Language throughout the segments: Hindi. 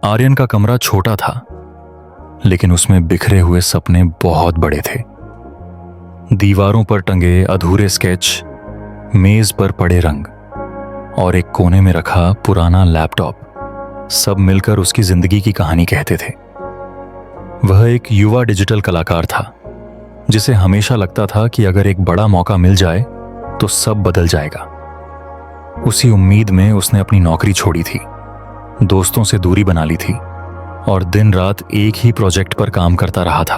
आर्यन का कमरा छोटा था, लेकिन उसमें बिखरे हुए सपने बहुत बड़े थे। दीवारों पर टंगे अधूरे स्केच, मेज पर पड़े रंग और एक कोने में रखा पुराना लैपटॉप सब मिलकर उसकी जिंदगी की कहानी कहते थे। वह एक युवा डिजिटल कलाकार था, जिसे हमेशा लगता था कि अगर एक बड़ा मौका मिल जाए तो सब बदल जाएगा। उसी उम्मीद में उसने अपनी नौकरी छोड़ी थी, दोस्तों से दूरी बना ली थी और दिन रात एक ही प्रोजेक्ट पर काम करता रहा था,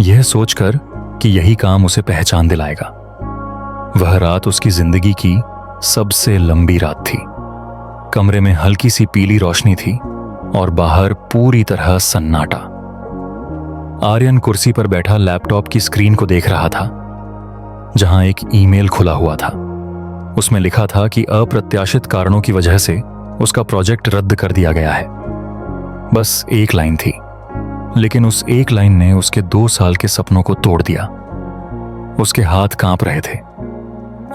यह सोचकर कि यही काम उसे पहचान दिलाएगा। वह रात उसकी जिंदगी की सबसे लंबी रात थी। कमरे में हल्की सी पीली रोशनी थी और बाहर पूरी तरह सन्नाटा। आर्यन कुर्सी पर बैठा लैपटॉप की स्क्रीन को देख रहा था, जहां एक ईमेल खुला हुआ था। उसमें लिखा था कि अप्रत्याशित कारणों की वजह से उसका प्रोजेक्ट रद्द कर दिया गया है। बस एक लाइन थी, लेकिन उस एक लाइन ने उसके 2 साल के सपनों को तोड़ दिया। उसके हाथ कांप रहे थे,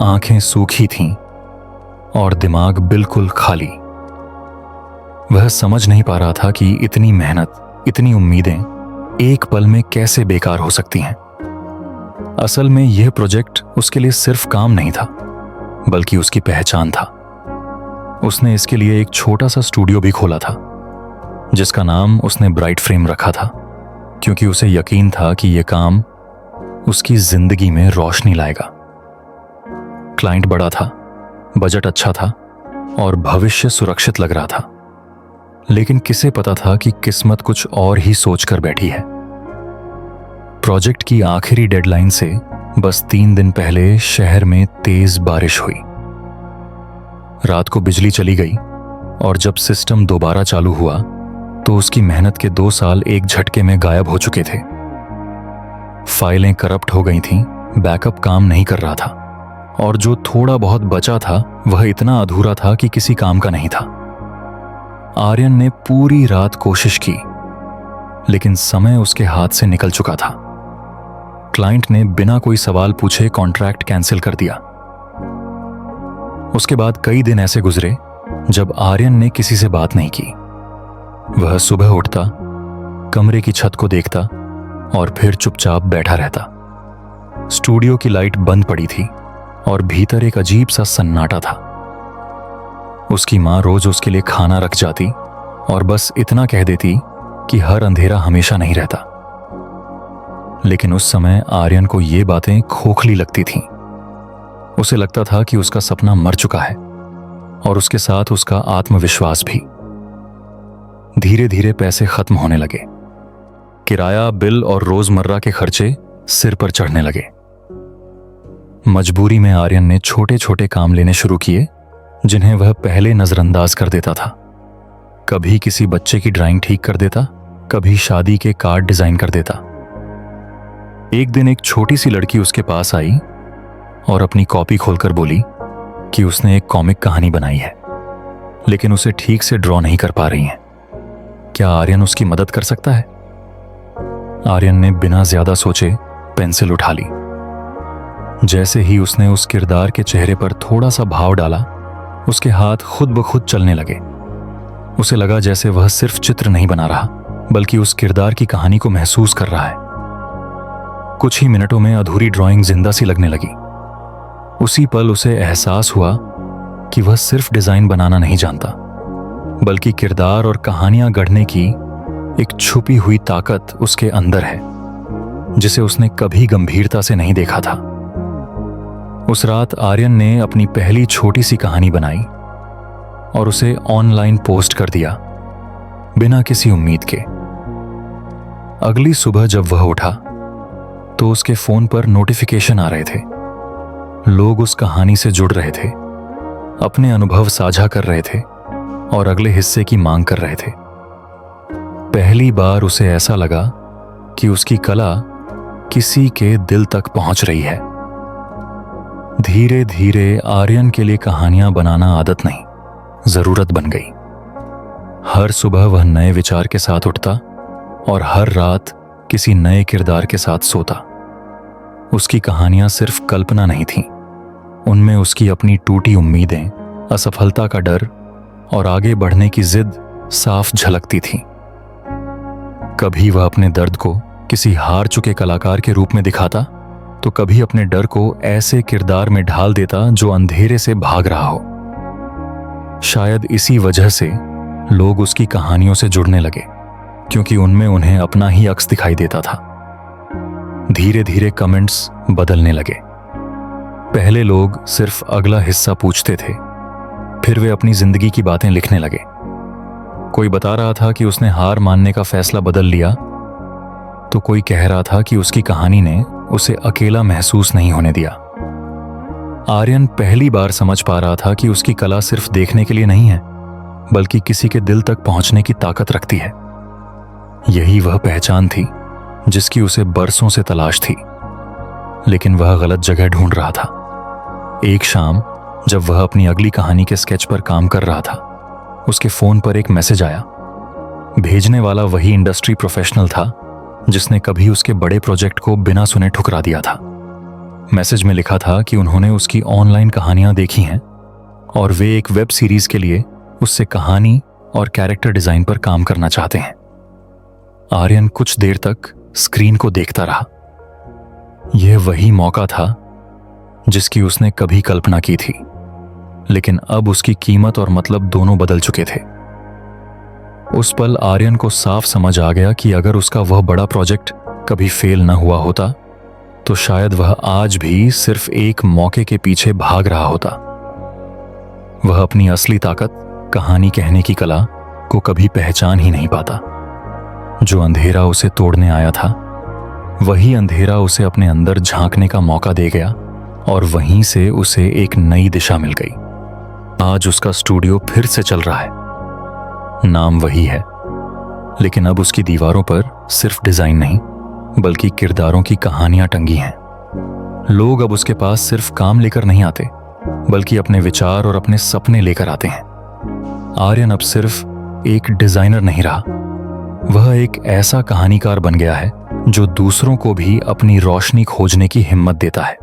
आंखें सूखी थीं और दिमाग बिल्कुल खाली। वह समझ नहीं पा रहा था कि इतनी मेहनत, इतनी उम्मीदें एक पल में कैसे बेकार हो सकती हैं। असल में यह प्रोजेक्ट उसके लिए सिर्फ काम नहीं था, बल्कि उसकी पहचान था। उसने इसके लिए एक छोटा सा स्टूडियो भी खोला था, जिसका नाम उसने ब्राइट फ्रेम रखा था, क्योंकि उसे यकीन था कि यह काम उसकी जिंदगी में रोशनी लाएगा। क्लाइंट बड़ा था, बजट अच्छा था और भविष्य सुरक्षित लग रहा था, लेकिन किसे पता था कि किस्मत कुछ और ही सोचकर बैठी है। प्रोजेक्ट की आखिरी डेडलाइन से बस 3 दिन पहले शहर में तेज बारिश हुई। रात को बिजली चली गई और जब सिस्टम दोबारा चालू हुआ तो उसकी मेहनत के 2 साल एक झटके में गायब हो चुके थे। फाइलें करप्ट हो गई थीं, बैकअप काम नहीं कर रहा था और जो थोड़ा बहुत बचा था वह इतना अधूरा था कि किसी काम का नहीं था। आर्यन ने पूरी रात कोशिश की, लेकिन समय उसके हाथ से निकल चुका था। क्लाइंट ने बिना कोई सवाल पूछे कॉन्ट्रैक्ट कैंसिल कर दिया। उसके बाद कई दिन ऐसे गुजरे जब आर्यन ने किसी से बात नहीं की। वह सुबह उठता, कमरे की छत को देखता और फिर चुपचाप बैठा रहता। स्टूडियो की लाइट बंद पड़ी थी और भीतर एक अजीब सा सन्नाटा था। उसकी माँ रोज उसके लिए खाना रख जाती और बस इतना कह देती कि हर अंधेरा हमेशा नहीं रहता। लेकिन उस समय आर्यन को ये बातें खोखली लगती थीं। उसे लगता था कि उसका सपना मर चुका है और उसके साथ उसका आत्मविश्वास भी। धीरे धीरे पैसे खत्म होने लगे। किराया, बिल और रोजमर्रा के खर्चे सिर पर चढ़ने लगे। मजबूरी में आर्यन ने छोटे छोटे काम लेने शुरू किए, जिन्हें वह पहले नजरअंदाज कर देता था। कभी किसी बच्चे की ड्राइंग ठीक कर देता, कभी शादी के कार्ड डिजाइन कर देता। एक दिन एक छोटी सी लड़की उसके पास आई और अपनी कॉपी खोलकर बोली कि उसने एक कॉमिक कहानी बनाई है, लेकिन उसे ठीक से ड्रॉ नहीं कर पा रही है। क्या आर्यन उसकी मदद कर सकता है? आर्यन ने बिना ज्यादा सोचे पेंसिल उठा ली। जैसे ही उसने उस किरदार के चेहरे पर थोड़ा सा भाव डाला, उसके हाथ खुद ब खुद चलने लगे। उसे लगा जैसे वह सिर्फ चित्र नहीं बना रहा, बल्कि उस किरदार की कहानी को महसूस कर रहा है। कुछ ही मिनटों में अधूरी ड्राइंग जिंदा सी लगने लगी। उसी पल उसे एहसास हुआ कि वह सिर्फ डिजाइन बनाना नहीं जानता, बल्कि किरदार और कहानियां गढ़ने की एक छुपी हुई ताकत उसके अंदर है, जिसे उसने कभी गंभीरता से नहीं देखा था। उस रात आर्यन ने अपनी पहली छोटी सी कहानी बनाई और उसे ऑनलाइन पोस्ट कर दिया, बिना किसी उम्मीद के। अगली सुबह जब वह उठा तो उसके फोन पर नोटिफिकेशन आ रहे थे। लोग उस कहानी से जुड़ रहे थे, अपने अनुभव साझा कर रहे थे और अगले हिस्से की मांग कर रहे थे। पहली बार उसे ऐसा लगा कि उसकी कला किसी के दिल तक पहुंच रही है। धीरे धीरे आर्यन के लिए कहानियां बनाना आदत नहीं, जरूरत बन गई। हर सुबह वह नए विचार के साथ उठता और हर रात किसी नए किरदार के साथ सोता। उसकी कहानियां सिर्फ कल्पना नहीं थीं, उनमें उसकी अपनी टूटी उम्मीदें, असफलता का डर और आगे बढ़ने की जिद साफ झलकती थीं। कभी वह अपने दर्द को किसी हार चुके कलाकार के रूप में दिखाता, तो कभी अपने डर को ऐसे किरदार में ढाल देता जो अंधेरे से भाग रहा हो। शायद इसी वजह से लोग उसकी कहानियों से जुड़ने लगे, क्योंकि उनमें उन्हें अपना ही अक्स दिखाई देता था। धीरे धीरे कमेंट्स बदलने लगे। पहले लोग सिर्फ अगला हिस्सा पूछते थे, फिर वे अपनी जिंदगी की बातें लिखने लगे। कोई बता रहा था कि उसने हार मानने का फैसला बदल लिया, तो कोई कह रहा था कि उसकी कहानी ने उसे अकेला महसूस नहीं होने दिया। आर्यन पहली बार समझ पा रहा था कि उसकी कला सिर्फ देखने के लिए नहीं है, बल्कि किसी के दिल तक पहुंचने की ताकत रखती है। यही वह पहचान थी जिसकी उसे बरसों से तलाश थी, लेकिन वह गलत जगह ढूंढ रहा था। एक शाम जब वह अपनी अगली कहानी के स्केच पर काम कर रहा था, उसके फोन पर एक मैसेज आया। भेजने वाला वही इंडस्ट्री प्रोफेशनल था जिसने कभी उसके बड़े प्रोजेक्ट को बिना सुने ठुकरा दिया था। मैसेज में लिखा था कि उन्होंने उसकी ऑनलाइन कहानियां देखी हैं और वे एक वेब सीरीज के लिए उससे कहानी और कैरेक्टर डिजाइन पर काम करना चाहते हैं। आर्यन कुछ देर तक स्क्रीन को देखता रहा। यह वही मौका था जिसकी उसने कभी कल्पना की थी, लेकिन अब उसकी कीमत और मतलब दोनों बदल चुके थे। उस पल आर्यन को साफ समझ आ गया कि अगर उसका वह बड़ा प्रोजेक्ट कभी फेल न हुआ होता, तो शायद वह आज भी सिर्फ एक मौके के पीछे भाग रहा होता। वह अपनी असली ताकत, कहानी कहने की कला को कभी पहचान ही नहीं पाता। जो अंधेरा उसे तोड़ने आया था, वही अंधेरा उसे अपने अंदर झांकने का मौका दे गया और वहीं से उसे एक नई दिशा मिल गई। आज उसका स्टूडियो फिर से चल रहा है। नाम वही है, लेकिन अब उसकी दीवारों पर सिर्फ डिजाइन नहीं, बल्कि किरदारों की कहानियां टंगी हैं। लोग अब उसके पास सिर्फ काम लेकर नहीं आते, बल्कि अपने विचार और अपने सपने लेकर आते हैं। आर्यन अब सिर्फ एक डिजाइनर नहीं रहा, वह एक ऐसा कहानीकार बन गया है जो दूसरों को भी अपनी रोशनी खोजने की हिम्मत देता है।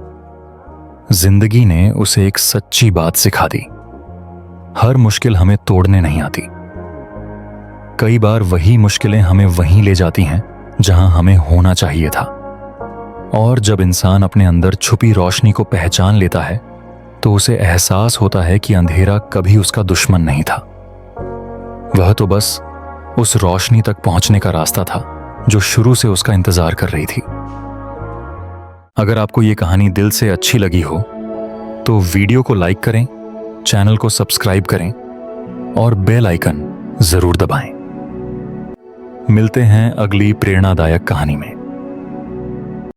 जिंदगी ने उसे एक सच्ची बात सिखा दी, हर मुश्किल हमें तोड़ने नहीं आती। कई बार वही मुश्किलें हमें वहीं ले जाती हैं जहां हमें होना चाहिए था। और जब इंसान अपने अंदर छुपी रोशनी को पहचान लेता है, तो उसे एहसास होता है कि अंधेरा कभी उसका दुश्मन नहीं था। वह तो बस उस रोशनी तक पहुंचने का रास्ता था जो शुरू से उसका इंतजार कर रही थी। अगर आपको ये कहानी दिल से अच्छी लगी हो, तो वीडियो को लाइक करें, चैनल को सब्सक्राइब करें और बेल आइकन जरूर दबाएं। मिलते हैं अगली प्रेरणादायक कहानी में।